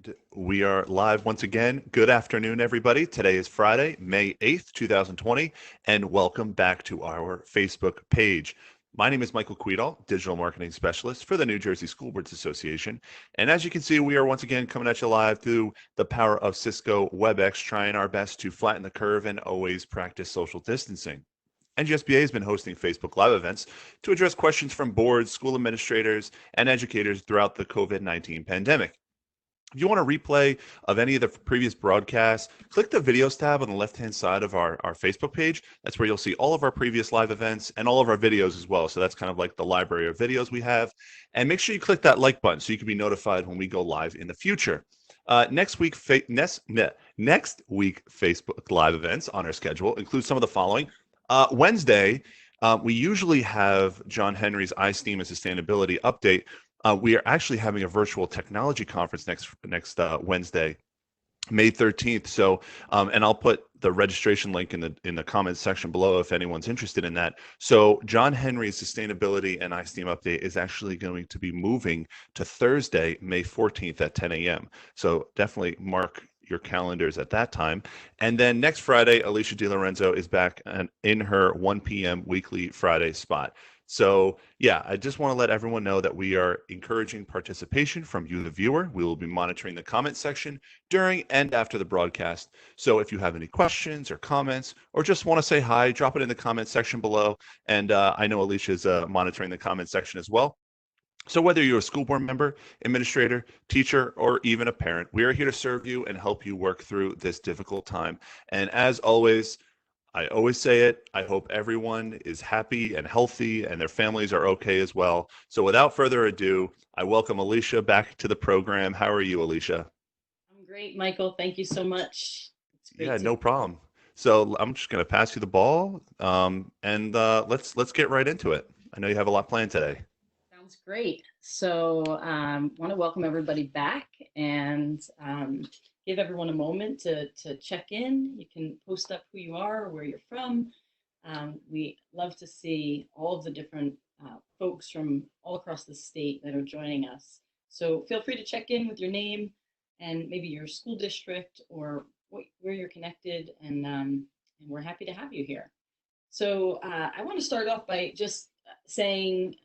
And we are live once again. Good afternoon, everybody. Today is Friday, May 8th, 2020, and welcome back to our Facebook page. My name is Michael Quedal, Digital Marketing Specialist for the New Jersey School Boards Association. And as you can see, we are once again coming at you live through the power of Cisco WebEx, trying our best to flatten the curve and always practice social distancing. NGSBA has been hosting Facebook Live events to address questions from boards, school administrators, and educators throughout the COVID-19 pandemic. If you want a replay of any of the previous broadcasts, click the videos tab on the left-hand side of our Facebook page. That's where you'll see all of our previous live events and all of our videos as well. So that's kind of like the library of videos we have. And make sure you click that like button so you can be notified when we go live in the future. Next week, next week, Facebook Live events on our schedule include some of the following. Wednesday, we usually have John Henry's iSteam and Sustainability update. We are actually having a virtual technology conference next Wednesday, May 13th. So, and I'll put the registration link in the comments section below if anyone's interested in that. So, John Henry's Sustainability and iSteam update is actually going to be moving to Thursday, May 14th at 10 a.m. So, definitely mark your calendars at that time. And then next Friday, Alisha DeLorenzo is back in her 1 p.m. weekly Friday spot. So yeah, I just want to let everyone know that we are encouraging participation from you, the viewer. We will be monitoring the comment section during and after the broadcast. So if you have any questions or comments, or just want to say hi, drop it in the comment section below. And I know Alicia is monitoring the comment section as well. So whether you're a school board member, administrator, teacher, or even a parent, we are here to serve you and help you work through this difficult time. And as always, I always say it, I hope everyone is happy and healthy and their families are okay as well. So without further ado, I welcome Alisha back to the program. How are you, Alisha? I'm great, Michael. Thank you so much. It's Yeah, great to no be here. problem. So I'm just going to pass you the ball, and let's get right into it. I know you have a lot planned today. Sounds great. So, want to welcome everybody back and give everyone a moment to check in. You can post up who you are, where you're from. We love to see all of the different folks from all across the state that are joining us. So, feel free to check in with your name and maybe your school district or where you're connected, and we're happy to have you here. So, I want to start off by just saying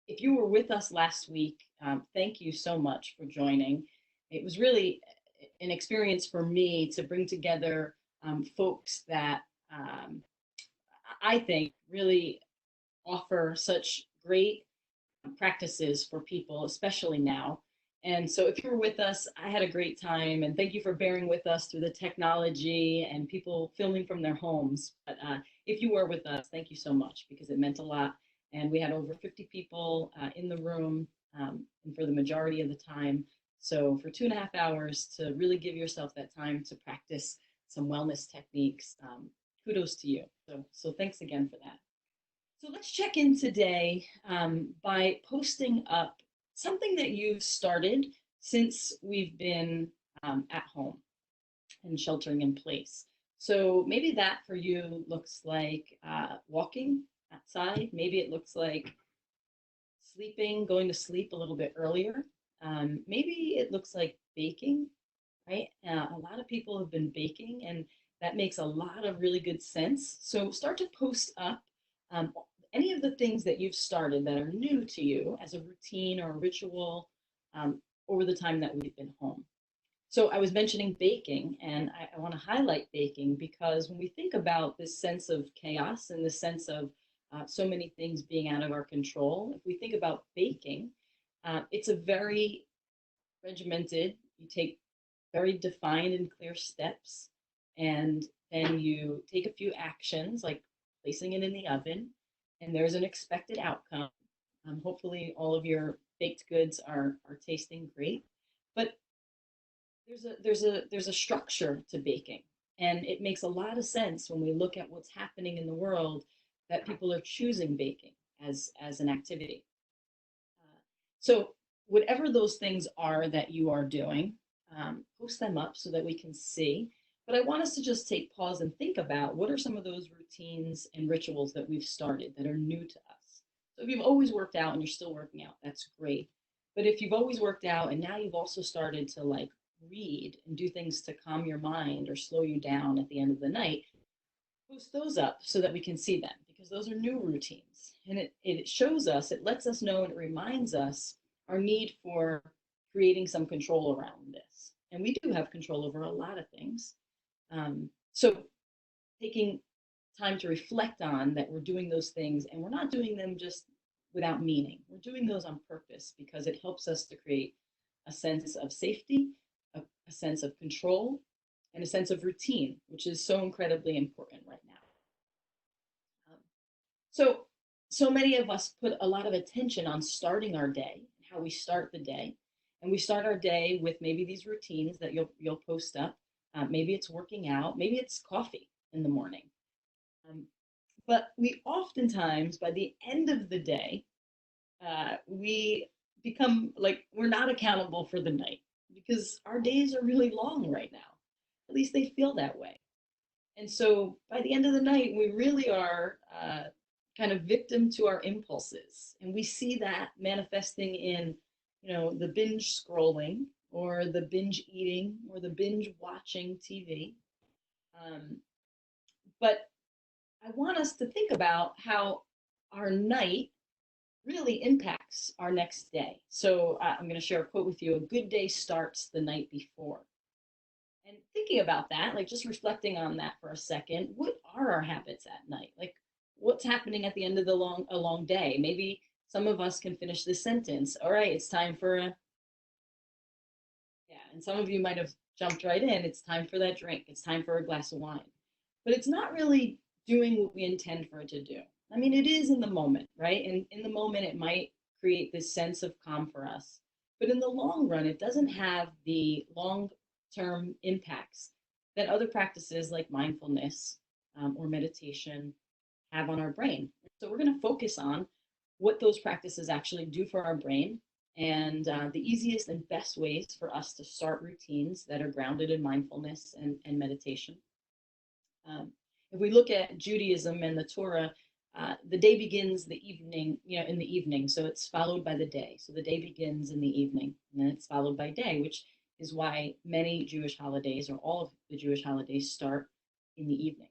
if you were with us last week, thank you so much for joining. It was really an experience for me to bring together folks that I think really offer such great practices for people, especially now. And so, if you're with us, I had a great time, and thank you for bearing with us through the technology and people filming from their homes. But if you were with us, thank you so much because it meant a lot. And we had over 50 people in the room, and for the majority of the time. So, for 2.5 hours to really give yourself that time to practice some wellness techniques, kudos to you. So thanks again for that. So let's check in today by posting up something that you've started since we've been at home and sheltering in place. So maybe that for you looks like walking outside. Maybe it looks like sleeping, going to sleep a little bit earlier. Maybe it looks like baking, right? A lot of people have been baking, and that makes a lot of really good sense. So start to post up um, any of the things that you've started that are new to you as a routine or a ritual over the time that we've been home. So I was mentioning baking, and I want to highlight baking because when we think about this sense of chaos and this sense of so many things being out of our control, if we think about baking, it's a very regimented, you take very defined and clear steps, and then you take a few actions like placing it in the oven, and there's an expected outcome. Hopefully, all of your baked goods are tasting great, but there's a structure to baking, and it makes a lot of sense when we look at what's happening in the world that people are choosing baking as an activity. So whatever those things are that you are doing, post them up so that we can see. But I want us to just take pause and think about what are some of those routines and rituals that we've started that are new to us. So if you've always worked out and you're still working out, that's great. But if you've always worked out and now you've also started to like read and do things to calm your mind or slow you down at the end of the night, post those up so that we can see them because those are new routines. And it shows us, it lets us know, and it reminds us our need for creating some control around this. And we do have control over a lot of things. So taking time to reflect on that we're doing those things and we're not doing them just without meaning. We're doing those on purpose because it helps us to create a sense of safety, a sense of control, and a sense of routine, which is so incredibly important right now. Um, so, so many of us put a lot of attention on starting our day, how we start the day, and we start our day with maybe these routines that you'll post up. Maybe it's working out, maybe it's coffee in the morning. Um, but we oftentimes, by the end of the day, we become like we're not accountable for the night because our days are really long right now. At least they feel that way. And so by the end of the night, we really are kind of victim to our impulses. And we see that manifesting in, the binge scrolling or the binge eating or the binge watching TV. Um, but I want us to think about how our night really impacts our next day. So I'm going to share a quote with you. A good day starts the night before. And thinking about that, like just reflecting on that for a second, what are our habits at night? Like what's happening at the end of a long day? Maybe some of us can finish this sentence. All right, it's time for a, yeah, and some of you might have jumped right in. It's time for that drink. It's time for a glass of wine. But it's not really doing what we intend for it to do. I mean, it is in the moment, right? And in the moment, it might create this sense of calm for us. But in the long run, it doesn't have the long term impacts that other practices like mindfulness or meditation have on our brain. So we're going to focus on what those practices actually do for our brain and the easiest and best ways for us to start routines that are grounded in mindfulness and meditation. If we look at Judaism and the Torah, the day begins the evening, in the evening. So it's followed by the day. So the day begins in the evening, and then it's followed by day, which is why many Jewish holidays, or all of the Jewish holidays, start in the evening.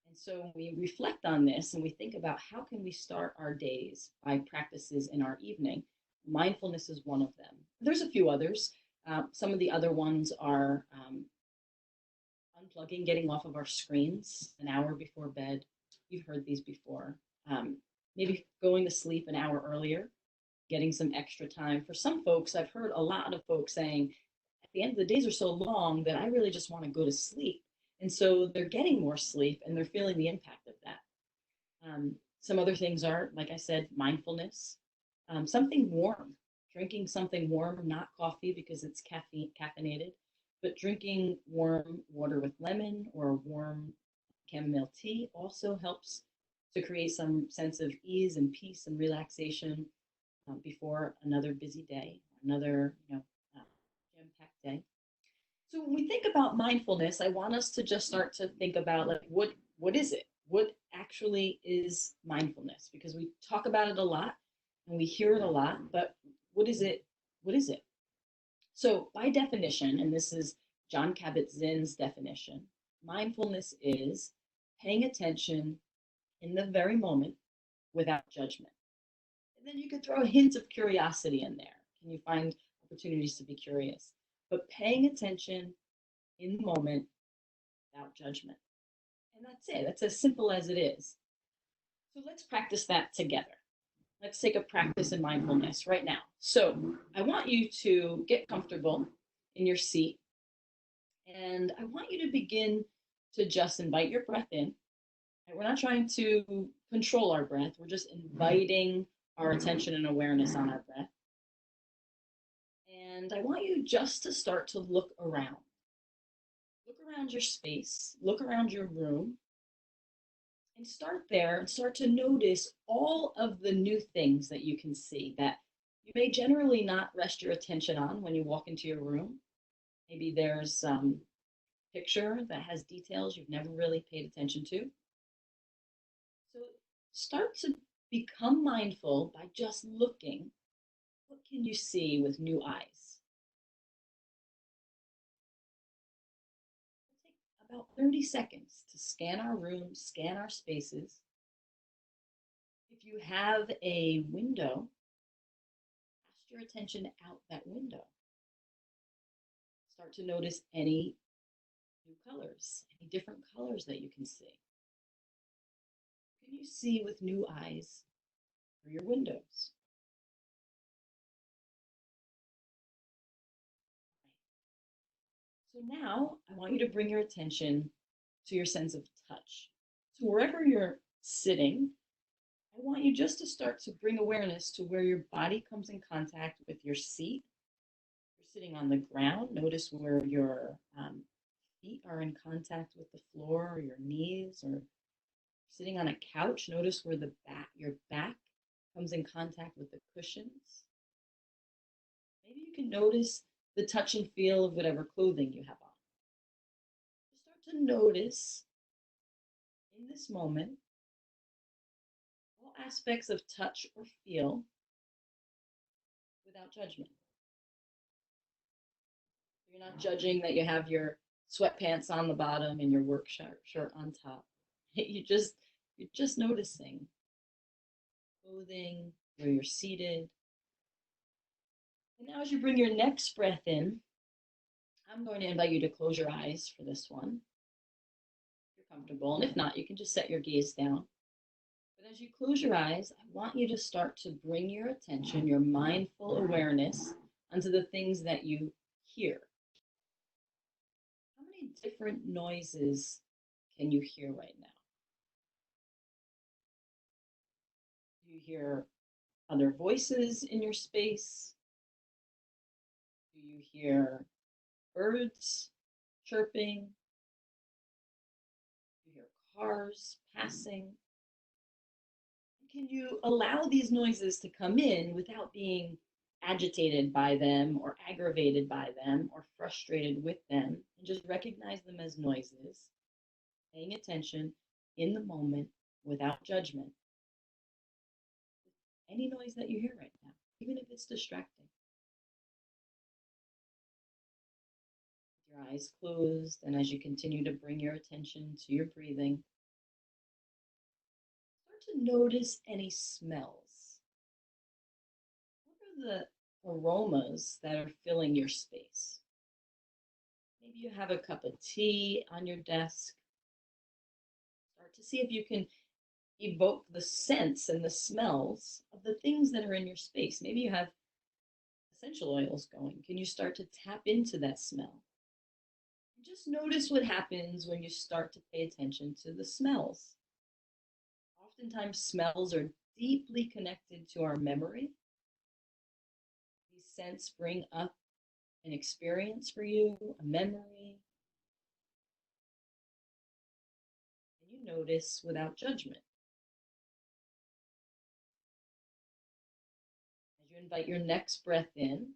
And so when we reflect on this and we think about how can we start our days by practices in our evening, mindfulness is one of them. There's a few others. Some of the other ones are unplugging, getting off of our screens an hour before bed. You've heard these before. Maybe going to sleep an hour earlier, getting some extra time. For some folks, I've heard a lot of folks saying, at the end of the days are so long that I really just want to go to sleep. And so they're getting more sleep and they're feeling the impact of that. Some other things are, like I said, mindfulness, something warm, drinking something warm, not coffee because it's caffeinated, but drinking warm water with lemon or warm chamomile tea also helps to create some sense of ease and peace and relaxation before another busy day, another jam-packed day. So when we think about mindfulness, I want us to just start to think about like what is it? What actually is mindfulness? Because we talk about it a lot and we hear it a lot, but what is it? What is it? So by definition, and this is John Kabat-Zinn's definition, mindfulness is paying attention in the very moment without judgment. And then you could throw a hint of curiosity in there. Can you find opportunities to be curious? But paying attention in the moment without judgment. And that's it. That's as simple as it is. So let's practice that together. Let's take a practice in mindfulness right now. So I want you to get comfortable in your seat. And I want you to begin to just invite your breath in. We're not trying to control our breath. We're just inviting our attention and awareness on our breath. And I want you just to start to look around. Look around your space, look around your room, and start there and start to notice all of the new things that you can see that you may generally not rest your attention on when you walk into your room. Maybe there's some picture that has details you've never really paid attention to. So start to become mindful by just looking. What can you see with new eyes? about 30 seconds to scan our rooms, scan our spaces. If you have a window, cast your attention out that window. Start to notice any new colors, any different colors that you can see. Can you see with new eyes through your windows? So now I want you to bring your attention to your sense of touch. So wherever you're sitting, I want you just to start to bring awareness to where your body comes in contact with your seat. If you're sitting on the ground, notice where your feet are in contact with the floor or your knees, or sitting on a couch, notice where your back comes in contact with the cushions. Maybe you can notice the touch and feel of whatever clothing you have on. Just start to notice in this moment all aspects of touch or feel without judgment. You're not judging that you have your sweatpants on the bottom and your work shirt on top. You're just noticing clothing, where you're seated. And now as you bring your next breath in, I'm going to invite you to close your eyes for this one. If you're comfortable, and if not, you can just set your gaze down. But as you close your eyes, I want you to start to bring your attention, your mindful awareness, onto the things that you hear. How many different noises can you hear right now? Do you hear other voices in your space? Do you hear birds chirping? Do you hear cars passing? Can you allow these noises to come in without being agitated by them or aggravated by them or frustrated with them, and just recognize them as noises, paying attention in the moment without judgment? Any noise that you hear right now, even if it's distracting. With your eyes closed, and as you continue to bring your attention to your breathing, start to notice any smells. What are the aromas that are filling your space? Maybe you have a cup of tea on your desk. Start to see if you can evoke the scents and the smells of the things that are in your space. Maybe you have essential oils going. Can you start to tap into that smell? Just notice what happens when you start to pay attention to the smells. Oftentimes, smells are deeply connected to our memory. These scents bring up an experience for you, a memory. And you notice without judgment. As you invite your next breath in,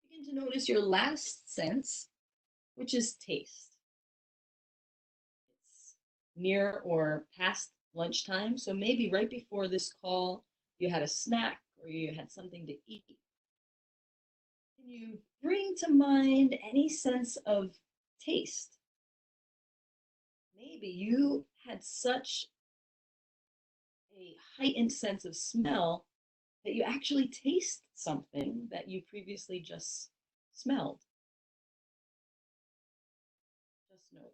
begin to notice your last sense, which is taste. It's near or past lunchtime, so maybe right before this call, you had a snack or you had something to eat. Can you bring to mind any sense of taste? Maybe you had such a heightened sense of smell that you actually taste something that you previously just smelled. Just notice.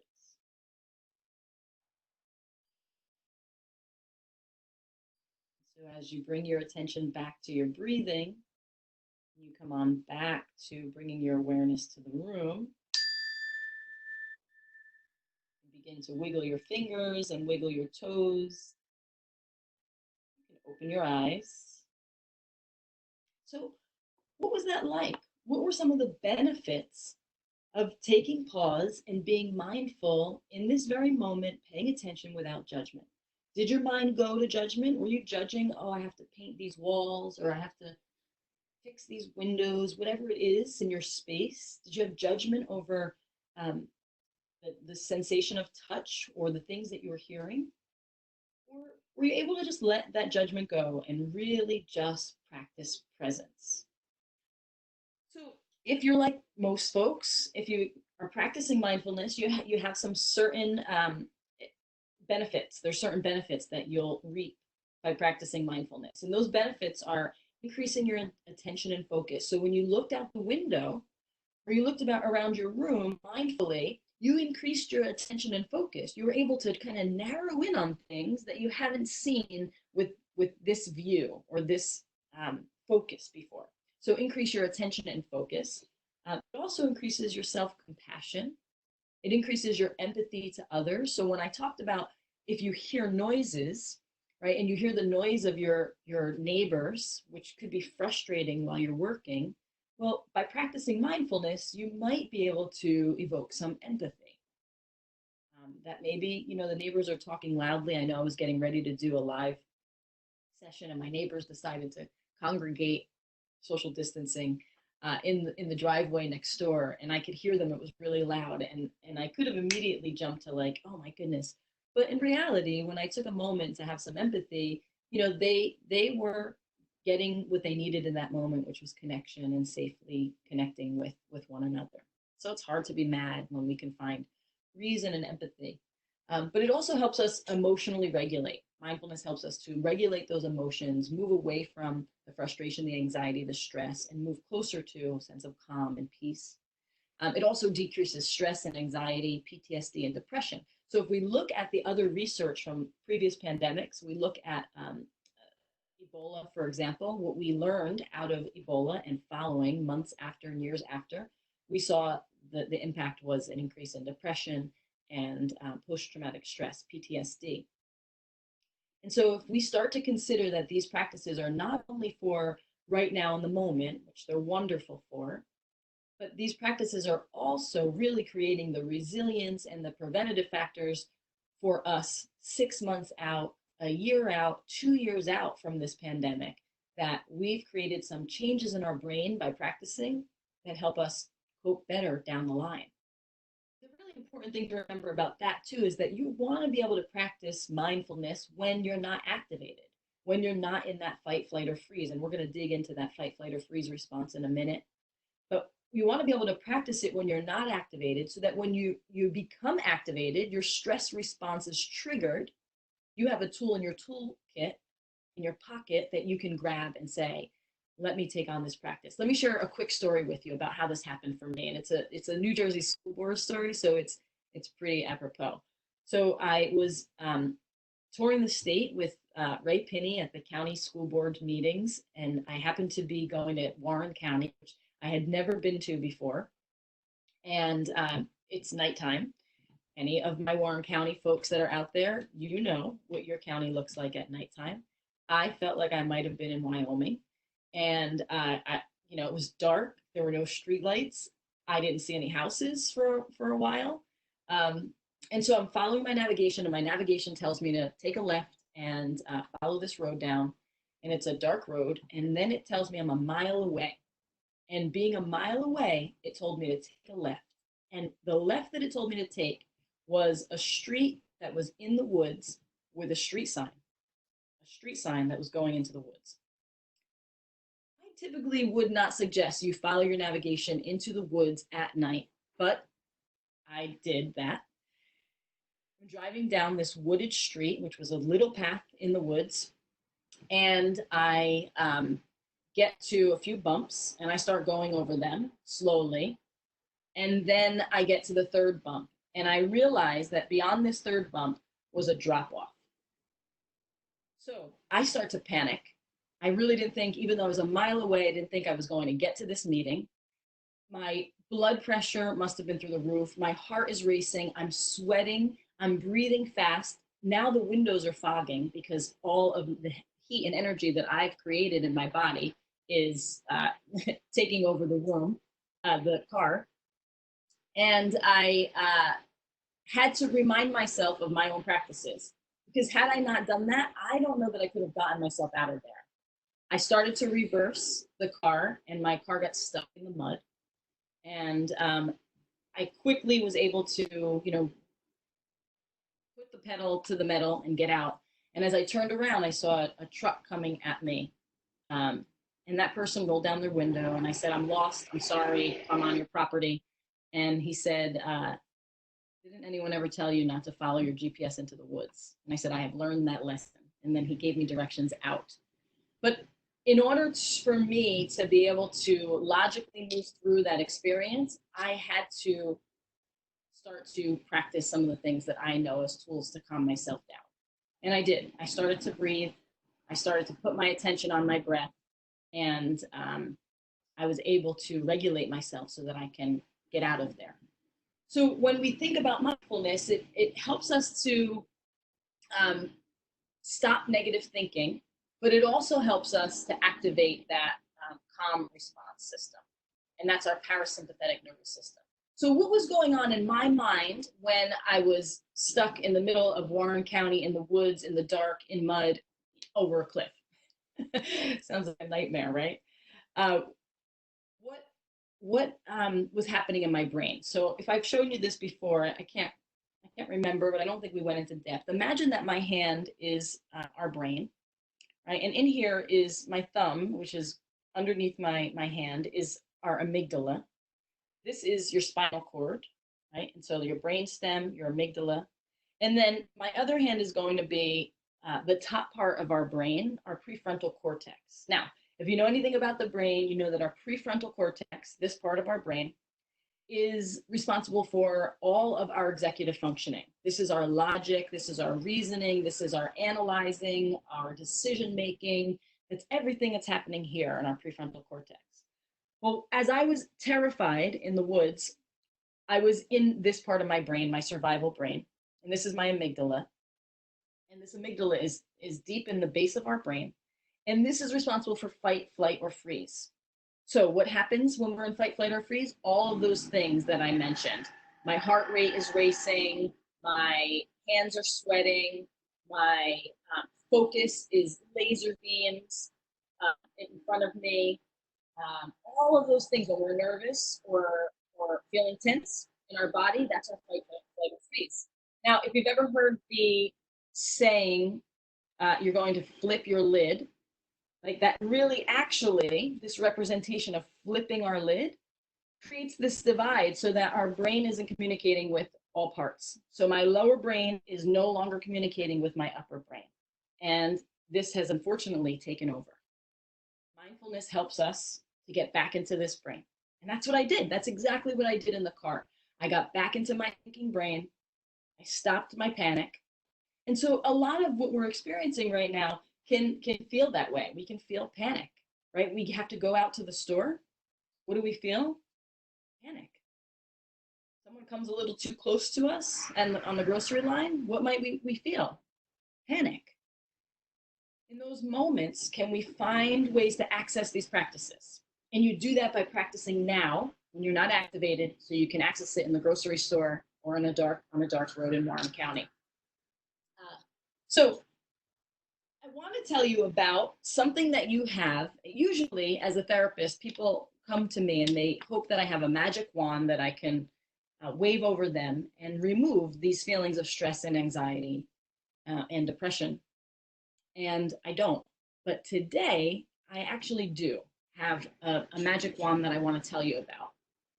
So as you bring your attention back to your breathing, you come on back to bringing your awareness to the room. You begin to wiggle your fingers and wiggle your toes. You can open your eyes. So what was that like? What were some of the benefits of taking pause and being mindful in this very moment, paying attention without judgment? Did your mind go to judgment? Were you judging, oh, I have to paint these walls, or I have to fix these windows, whatever it is in your space? Did you have judgment over the sensation of touch or the things that you were hearing? Or were you able to just let that judgment go and really just practice presence? So if you're like most folks, if you are practicing mindfulness, you have some certain benefits. There's certain benefits that you'll reap by practicing mindfulness. And those benefits are increasing your attention and focus. So when you looked out the window or you looked about around your room mindfully, you increased your attention and focus. You were able to kind of narrow in on things that you haven't seen with this view or this focus before. So increase your attention and focus. It also increases your self-compassion. It increases your empathy to others. So when I talked about if you hear noises, right, and you hear the noise of your neighbors, which could be frustrating while you're working, well, by practicing mindfulness, you might be able to evoke some empathy. That maybe, the neighbors are talking loudly. I know I was getting ready to do a live session and my neighbors decided to congregate, social distancing, in the driveway next door, and I could hear them. It was really loud, and I could have immediately jumped to like, oh my goodness. But in reality, when I took a moment to have some empathy, they were getting what they needed in that moment, which was connection and safely connecting with one another. So it's hard to be mad when we can find reason and empathy. But it also helps us emotionally regulate. Mindfulness helps us to regulate those emotions, move away from the frustration, the anxiety, the stress, and move closer to a sense of calm and peace. It also decreases stress and anxiety, PTSD, and depression. So if we look at the other research from previous pandemics, we look at Ebola, for example, what we learned out of Ebola and following months after and years after, we saw the impact was an increase in depression and post-traumatic stress, PTSD. And so if we start to consider that these practices are not only for right now in the moment, which they're wonderful for, but these practices are also really creating the resilience and the preventative factors for us 6 months out, a year out, 2 years out from this pandemic, that we've created some changes in our brain by practicing that help us cope better down the line. The really important thing to remember about that too is that you want to be able to practice mindfulness when you're not activated, when you're not in that fight, flight, or freeze. And we're going to dig into that fight, flight, or freeze response in a minute. But you want to be able to practice it when you're not activated so that when you become activated, your stress response is triggered. You have a tool in your toolkit, in your pocket, that you can grab and say, let me take on this practice. Let me share a quick story with you about how this happened for me. And it's a New Jersey school board story, so it's pretty apropos. So I was touring the state with Ray Pinney at the county school board meetings, and I happened to be going to Warren County, which I had never been to before. And it's nighttime. Any of my Warren County folks that are out there, you know what your county looks like at nighttime. I felt like I might have been in Wyoming. And it was dark. There were no street lights. I didn't see any houses for a while. And so I'm following my navigation, and my navigation tells me to take a left and follow this road down. And it's a dark road. And then it tells me I'm a mile away. And being a mile away, it told me to take a left. And the left that it told me to take was a street that was in the woods with a street sign that was going into the woods. I typically would not suggest you follow your navigation into the woods at night, but I did that. I'm driving down this wooded street, which was a little path in the woods, and I get to a few bumps, and I start going over them slowly, and then I get to the third bump, and I realize that beyond this third bump was a drop off. So I start to panic. I really didn't think, even though I was a mile away, I didn't think I was going to get to this meeting. My blood pressure must have been through the roof. My heart is racing. I'm sweating. I'm breathing fast. Now the windows are fogging because all of the heat and energy that I've created in my body is taking over the room, the car. And I had to remind myself of my own practices, because had I not done that, I don't know that I could have gotten myself out of there. I started to reverse the car, and my car got stuck in the mud. And I quickly was able to, put the pedal to the metal and get out. And as I turned around, I saw a truck coming at me. And that person rolled down their window, and I said, I'm lost. I'm sorry. I'm on your property. And he said, didn't anyone ever tell you not to follow your GPS into the woods? And I said, I have learned that lesson. And then he gave me directions out. But in order for me to be able to logically move through that experience, I had to start to practice some of the things that I know as tools to calm myself down. And I did. I started to breathe. I started to put my attention on my breath. And I was able to regulate myself so that I can get out of there. So when we think about mindfulness, it helps us to um, stop negative thinking, but it also helps us to activate that calm response system. And that's our parasympathetic nervous system. So what was going on in my mind when I was stuck in the middle of Warren County in the woods, in the dark, in mud, over a cliff? Sounds like a nightmare, right? Uh, what was happening in my brain? So if I've shown you this before, I can't remember, but I don't think we went into depth. Imagine that my hand is our brain, right? And in here is my thumb, which is underneath my hand, is our amygdala. This is your spinal cord, right? And so your brain stem, your amygdala. And then my other hand is going to be the top part of our brain, our prefrontal cortex. Now, if you know anything about the brain, you know that our prefrontal cortex, this part of our brain, is responsible for all of our executive functioning. This is our logic, this is our reasoning, this is our analyzing, our decision making. It's everything that's happening here in our prefrontal cortex. Well, as I was terrified in the woods, I was in this part of my brain, my survival brain, and this is my amygdala. And this amygdala is deep in the base of our brain. And this is responsible for fight, flight, or freeze. So what happens when we're in fight, flight, or freeze? All of those things that I mentioned. My heart rate is racing, my hands are sweating, my focus is laser beams in front of me. All of those things when we're nervous or feeling tense in our body, that's our fight, flight, or freeze. Now, if you've ever heard the saying, you're going to flip your lid, like that really actually, this representation of flipping our lid creates this divide so that our brain isn't communicating with all parts. So my lower brain is no longer communicating with my upper brain. And this has unfortunately taken over. Mindfulness helps us to get back into this brain. And that's what I did. That's exactly what I did in the car. I got back into my thinking brain. I stopped my panic. And so a lot of what we're experiencing right now can feel that way. We can feel panic, right? We have to go out to the store. What do we feel? Panic. Someone comes a little too close to us and on the grocery line, what might we feel? Panic. In those moments, can we find ways to access these practices? And you do that by practicing now when you're not activated, so you can access it in the grocery store or on a dark road in Warren County. So I want to tell you about something that you have. Usually, as a therapist, people come to me and they hope that I have a magic wand that I can wave over them and remove these feelings of stress and anxiety and depression. And I don't. But today, I actually do have a magic wand that I want to tell you about.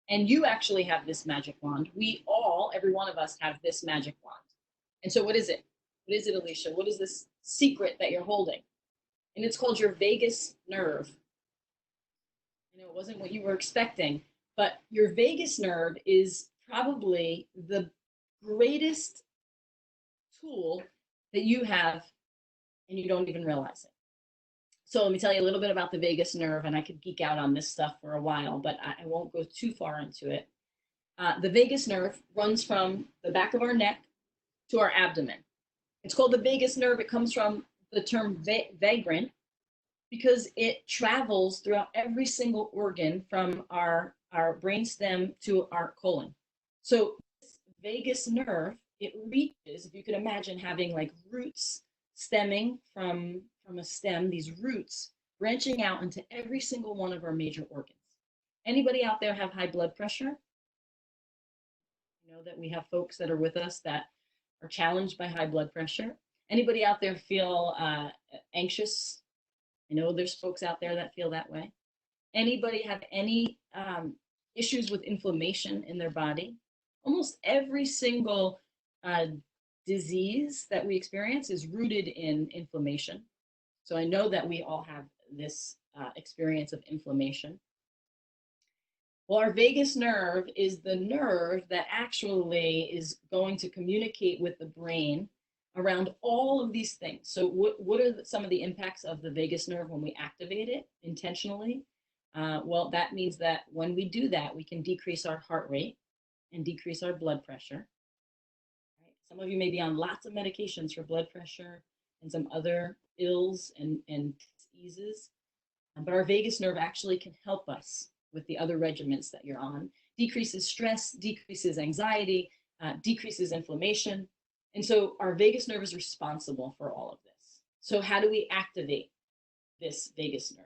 And you actually have this magic wand. We all, every one of us, have this magic wand. And so, what is it? What is it, Alisha? What is this secret that you're holding? And it's called your vagus nerve. I know it wasn't what you were expecting, but your vagus nerve is probably the greatest tool that you have, and you don't even realize it. So let me tell you a little bit about the vagus nerve, and I could geek out on this stuff for a while, but I won't go too far into it. The vagus nerve runs from the back of our neck to our abdomen. It's called the vagus nerve. It comes from the term vagrant because it travels throughout every single organ from our brainstem to our colon. So this vagus nerve, it reaches, if you could imagine having like roots stemming from a stem, these roots branching out into every single one of our major organs. Anybody out there have high blood pressure? You know that we have folks that are with us that are challenged by high blood pressure. Anybody out there feel anxious? I know there's folks out there that feel that way. Anybody have any issues with inflammation in their body. Almost every single uh, disease that we experience is rooted in inflammation. So I know that we all have this experience of inflammation. Well, our vagus nerve is the nerve that actually is going to communicate with the brain around all of these things. So, what are some of the impacts of the vagus nerve when we activate it intentionally? Well, that means that when we do that, we can decrease our heart rate and decrease our blood pressure. Right? Some of you may be on lots of medications for blood pressure and some other ills and diseases. But our vagus nerve actually can help us with the other regimens that you're on, decreases stress, decreases anxiety, decreases inflammation. And so our vagus nerve is responsible for all of this. So how do we activate this vagus nerve?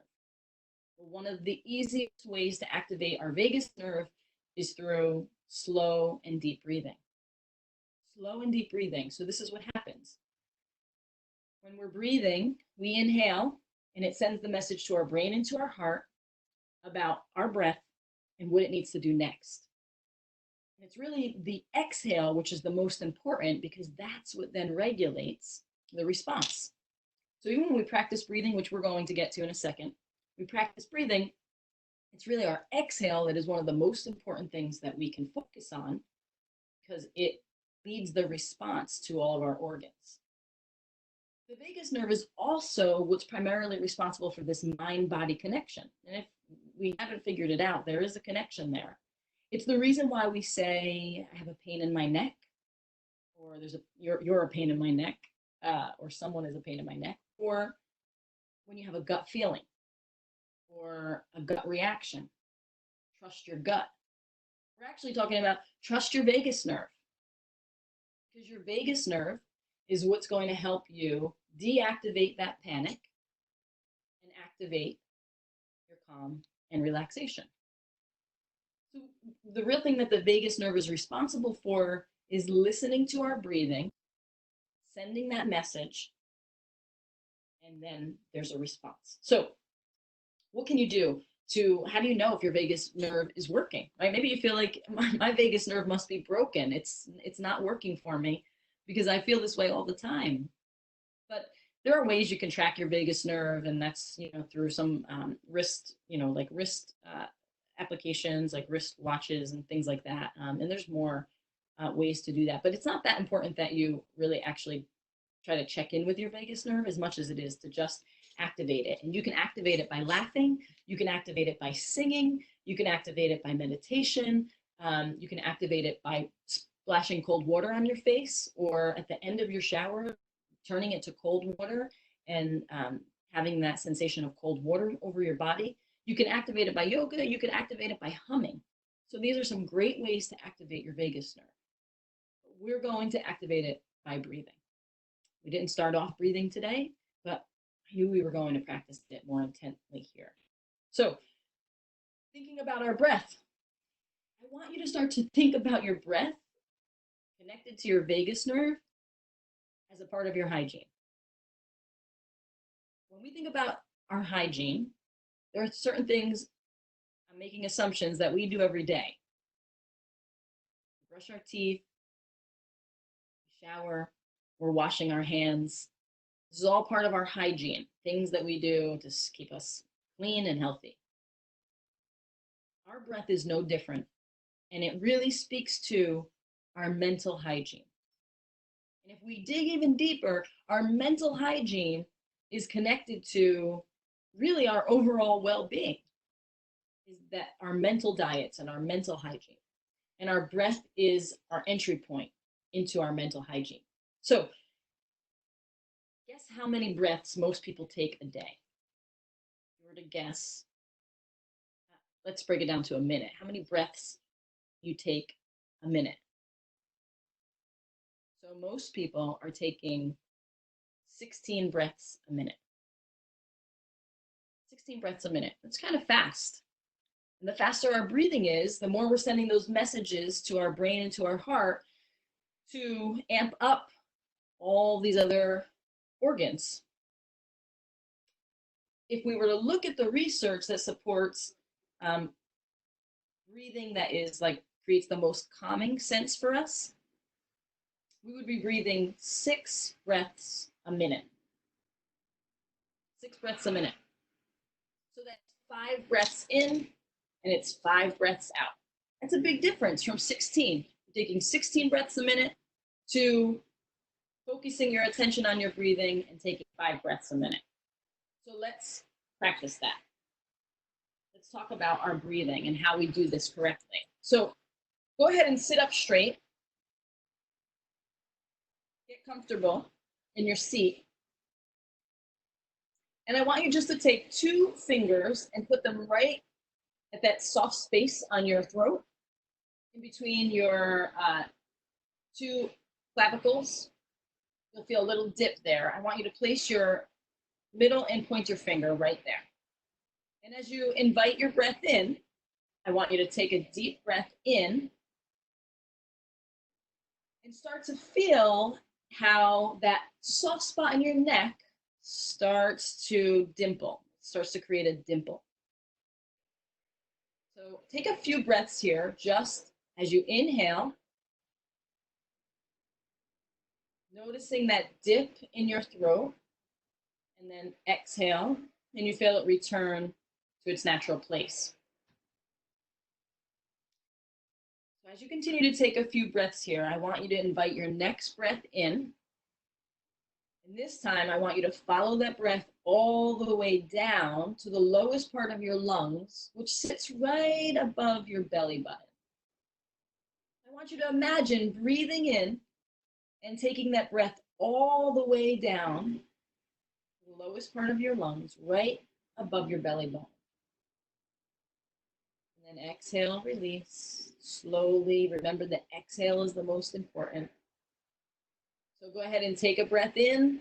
Well, one of the easiest ways to activate our vagus nerve is through slow and deep breathing. Slow and deep breathing. So this is what happens. When we're breathing, we inhale, and it sends the message to our brain and to our heart about our breath and what it needs to do next. And it's really the exhale, which is the most important, because that's what then regulates the response. So even when we practice breathing, which we're going to get to in a second, we practice breathing, it's really our exhale that is one of the most important things that we can focus on, because it leads the response to all of our organs. The vagus nerve is also what's primarily responsible for this mind-body connection. And if we haven't figured it out, there is a connection there. It's the reason why we say, I have a pain in my neck, or you're a pain in my neck, or someone is a pain in my neck, or when you have a gut feeling, or a gut reaction, trust your gut. We're actually talking about trust your vagus nerve, because your vagus nerve is what's going to help you deactivate that panic and activate your calm and relaxation. So the real thing that the vagus nerve is responsible for is listening to our breathing, sending that message, and then there's a response. So what can you do how do you know if your vagus nerve is working, right? Maybe you feel like my vagus nerve must be broken. It's not working for me because I feel this way all the time. But there are ways you can track your vagus nerve, and that's through some wrist, like wrist applications, like wrist watches and things like that. And there's more ways to do that. But it's not that important that you really actually try to check in with your vagus nerve as much as it is to just activate it. And you can activate it by laughing. You can activate it by singing. You can activate it by meditation. You can activate it by splashing cold water on your face, or at the end of your shower, turning it to cold water and having that sensation of cold water over your body. You can activate it by yoga. You can activate it by humming. So these are some great ways to activate your vagus nerve. We're going to activate it by breathing. We didn't start off breathing today, but I knew we were going to practice it more intently here. So thinking about our breath, I want you to start to think about your breath connected to your vagus nerve as a part of your hygiene. When we think about our hygiene, there are certain things, I'm making assumptions, that we do every day. We brush our teeth, we shower, we're washing our hands. This is all part of our hygiene, things that we do to keep us clean and healthy. Our breath is no different, and it really speaks to our mental hygiene. And if we dig even deeper, our mental hygiene is connected to really our overall well-being, is that our mental diets and our mental hygiene. And our breath is our entry point into our mental hygiene. So guess how many breaths most people take a day? If you were to guess, let's break it down to a minute. How many breaths you take a minute? So most people are taking 16 breaths a minute. 16 breaths a minute. That's kind of fast. And the faster our breathing is, the more we're sending those messages to our brain and to our heart to amp up all these other organs. If we were to look at the research that supports breathing that is like creates the most calming sense for us, we would be breathing 6 breaths a minute. 6 breaths a minute. So that's 5 breaths in and it's 5 breaths out. That's a big difference from 16. You're taking 16 breaths a minute to focusing your attention on your breathing and taking 5 breaths a minute. So let's practice that. Let's talk about our breathing and how we do this correctly. So go ahead and sit up straight. Get comfortable in your seat. And I want you just to take 2 fingers and put them right at that soft space on your throat, in between your 2 clavicles. You'll feel a little dip there. I want you to place your middle and pointer finger right there. And as you invite your breath in, I want you to take a deep breath in and start to feel how that soft spot in your neck starts to dimple, starts to create a dimple. So take a few breaths here, just as you inhale, noticing that dip in your throat, and then exhale, and you feel it return to its natural place. So as you continue to take a few breaths here, I want you to invite your next breath in. And this time, I want you to follow that breath all the way down to the lowest part of your lungs, which sits right above your belly button. I want you to imagine breathing in and taking that breath all the way down to the lowest part of your lungs, right above your belly button. And then exhale, release slowly. Remember that exhale is the most important. So go ahead and take a breath in.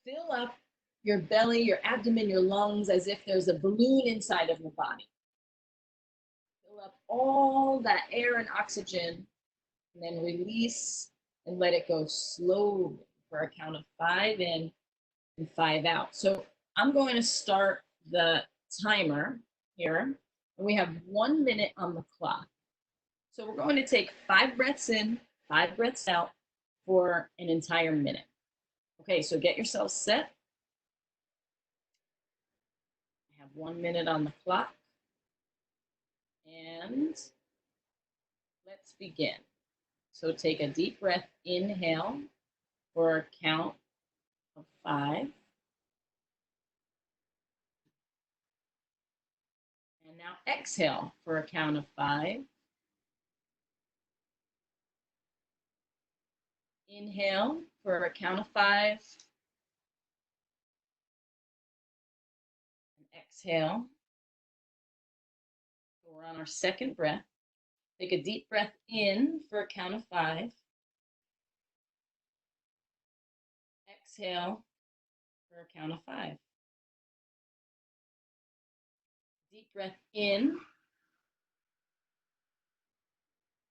Fill up your belly, your abdomen, your lungs as if there's a balloon inside of your body. Fill up all that air and oxygen, and then release and let it go slowly for a count of 5 in and 5 out. So I'm going to start the timer here, and we have 1 minute on the clock. So we're going to take 5 breaths in, 5 breaths out for an entire minute. Okay, so get yourself set. I have 1 minute on the clock. And let's begin. So take a deep breath, inhale for a count of 5. And now exhale for a count of 5. Inhale for a count of 5. And exhale. So we're on our second breath. Take a deep breath in for a count of 5. Exhale for a count of 5. Deep breath in.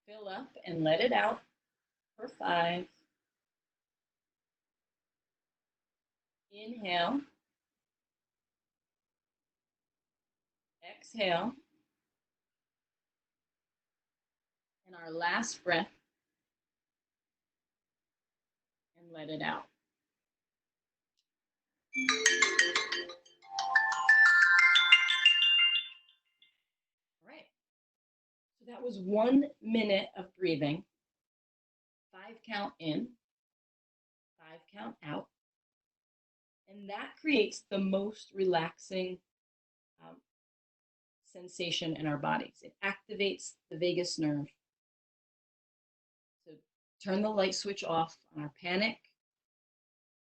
Fill up and let it out for 5. Inhale. Exhale. And our last breath. And let it out. All right. So that was 1 minute of breathing. 5 count in, 5 count out. And that creates the most relaxing sensation in our bodies. It activates the vagus nerve to turn the light switch off on our panic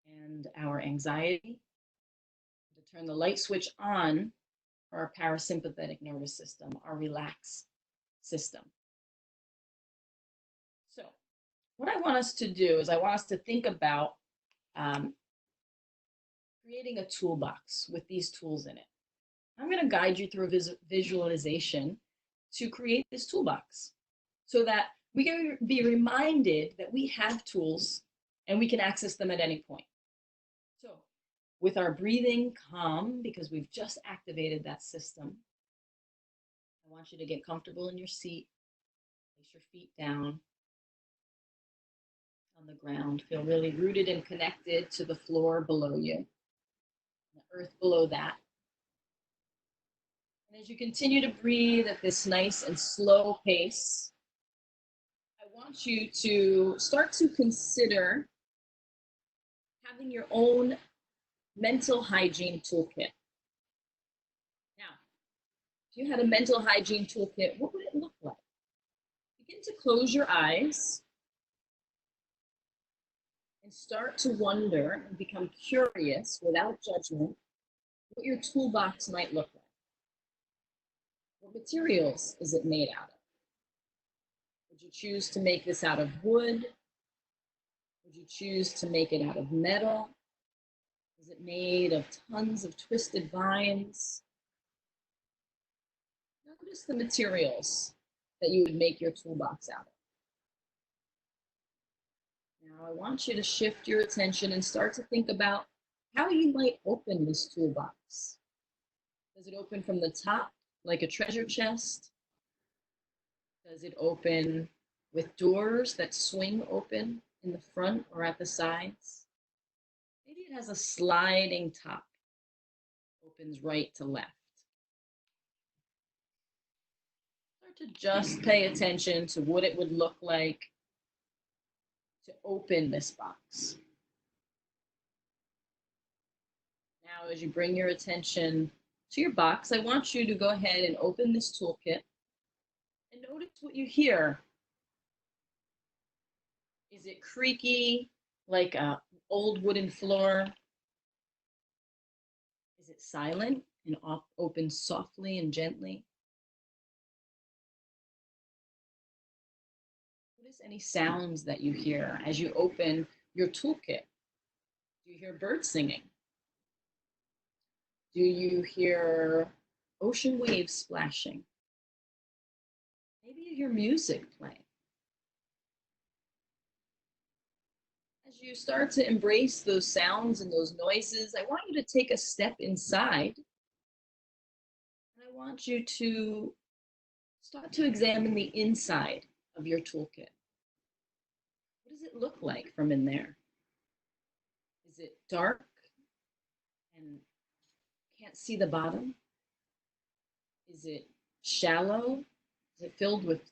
and our anxiety, to turn the light switch on for our parasympathetic nervous system, our relaxed system. So what I want us to do is I want us to think about creating a toolbox with these tools in it. I'm going to guide you through a visualization to create this toolbox so that we can be reminded that we have tools and we can access them at any point. So with our breathing calm, because we've just activated that system, I want you to get comfortable in your seat. Place your feet down on the ground. Feel really rooted and connected to the floor below you, the earth below that. And as you continue to breathe at this nice and slow pace, I want you to start to consider having your own mental hygiene toolkit. Now, if you had a mental hygiene toolkit, what would it look like? Begin to close your eyes and start to wonder and become curious without judgment what your toolbox might look like. What materials is it made out of? Would you choose to make this out of wood? Would you choose to make it out of metal? Is it made of tons of twisted vines? Notice the materials that you would make your toolbox out of. Now I want you to shift your attention and start to think about how you might open this toolbox. Does it open from the top like a treasure chest? Does it open with doors that swing open in the front or at the sides? Maybe it has a sliding top, opens right to left. Start to just pay attention to what it would look like to open this box. Now, as you bring your attention to your box, I want you to go ahead and open this toolkit and notice what you hear. Is it creaky, like an old wooden floor? Is it silent and opens softly and gently? Notice any sounds that you hear as you open your toolkit. Do you hear birds singing? Do you hear ocean waves splashing? Maybe you hear music playing. As you start to embrace those sounds and those noises, I want you to take a step inside. And I want you to start to examine the inside of your toolkit. What does it look like from in there? Is it dark and can't see the bottom? Is it shallow? Is it filled with,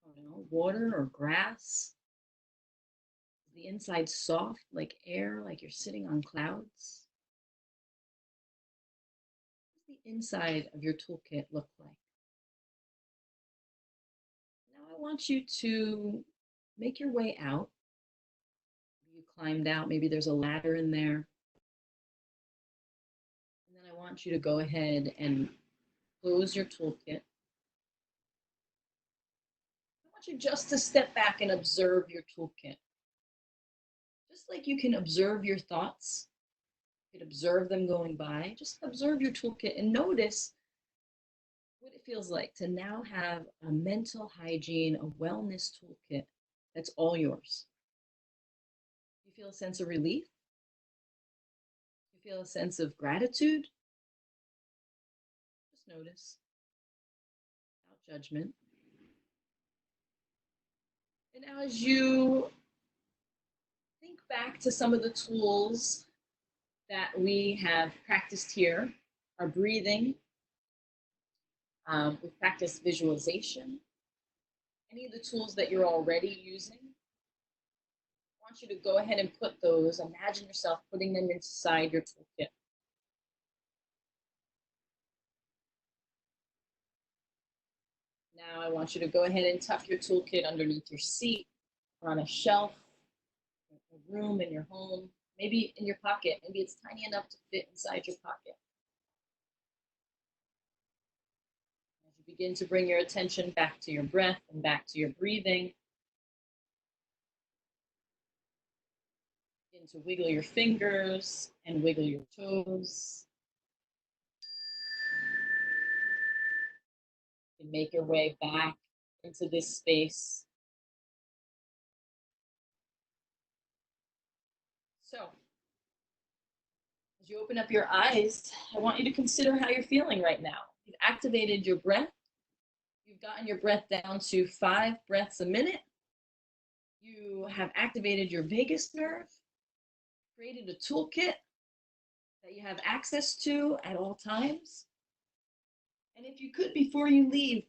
I don't know, water or grass? Is the inside soft like air, like you're sitting on clouds? What does the inside of your toolkit look like? Now I want you to make your way out. You climbed out, maybe there's a ladder in there. And then I want you to go ahead and close your toolkit. I want you just to step back and observe your toolkit. Just like you can observe your thoughts, you can observe them going by, just observe your toolkit and notice what it feels like to now have a mental hygiene, a wellness toolkit that's all yours. You feel a sense of relief? You feel a sense of gratitude? Just notice, without judgment. And as you think back to some of the tools that we have practiced here, our breathing, we've practiced visualization, any of the tools that you're already using, I want you to go ahead and put those, imagine yourself putting them inside your toolkit. Now I want you to go ahead and tuck your toolkit underneath your seat or on a shelf, a room in your home, maybe in your pocket. Maybe it's tiny enough to fit inside your pocket. As you begin to bring your attention back to your breath and back to your breathing, begin to wiggle your fingers and wiggle your toes. You can make your way back into this space. So, as you open up your eyes, I want you to consider how you're feeling right now. You've activated your breath. You've gotten your breath down to 5 breaths a minute. You have activated your vagus nerve, created a toolkit that you have access to at all times. And if you could, before you leave,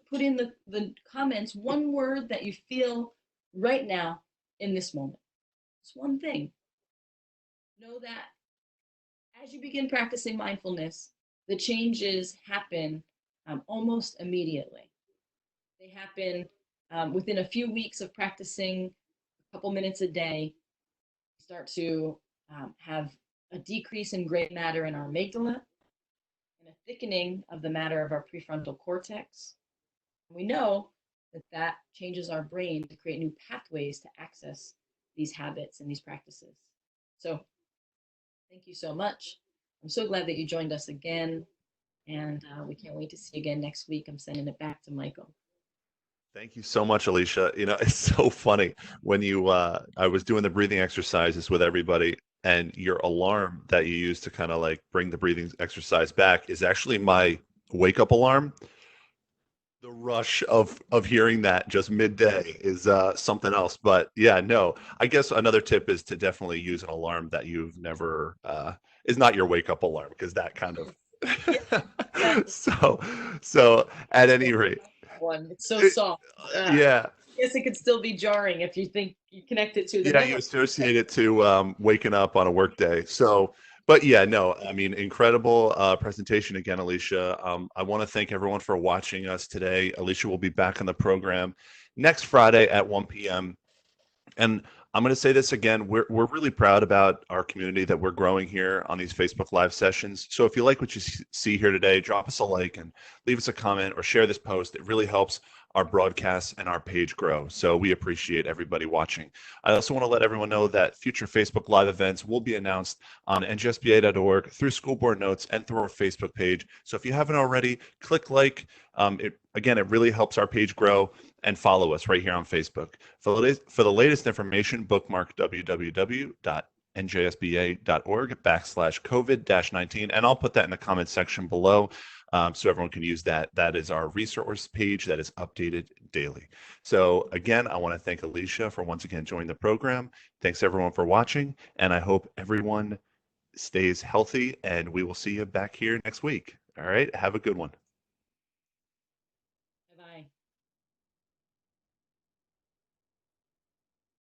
put in the comments one word that you feel right now in this moment. It's one thing. Know that as you begin practicing mindfulness, the changes happen almost immediately. They happen within a few weeks of practicing a couple minutes a day. You start to have a decrease in gray matter in our amygdala and a thickening of the matter of our prefrontal cortex. We know that that changes our brain to create new pathways to access these habits and these practices. So thank you so much. I'm so glad that you joined us again, and we can't wait to see you again next week. I'm sending it back to Michael. Thank you so much, Alisha. It's so funny when I was doing the breathing exercises with everybody, and your alarm that you use to kind of like bring the breathing exercise back is actually my wake up alarm. The rush of hearing that just midday is something else. But yeah, no, I guess another tip is to definitely use an alarm that you've never is not your wake up alarm, because that kind of Yeah, exactly. so at any rate, One, it's so it, soft. yeah. I guess it could still be jarring if you think you connect it to the Yeah, you network. associate it to waking up on a work day. So, but yeah, no, I mean, incredible presentation again, Alicia. I want to thank everyone for watching us today. Alicia will be back on the program next Friday at 1 p.m. And I'm going to say this again, we're really proud about our community that we're growing here on these Facebook Live sessions. So if you like what you see here today, drop us a like and leave us a comment or share this post. It really helps our broadcasts and our page grow. So we appreciate everybody watching. I also want to let everyone know that future Facebook Live events will be announced on ngsba.org, through school board notes, and through our Facebook page. So if you haven't already, click like. Again, it really helps our page grow, and follow us right here on Facebook. For the latest information, bookmark www.njsba.org/COVID-19. And I'll put that in the comment section below so everyone can use that. That is our resource page that is updated daily. So again, I want to thank Alisha for once again joining the program. Thanks everyone for watching, and I hope everyone stays healthy, and we will see you back here next week. All right, have a good one.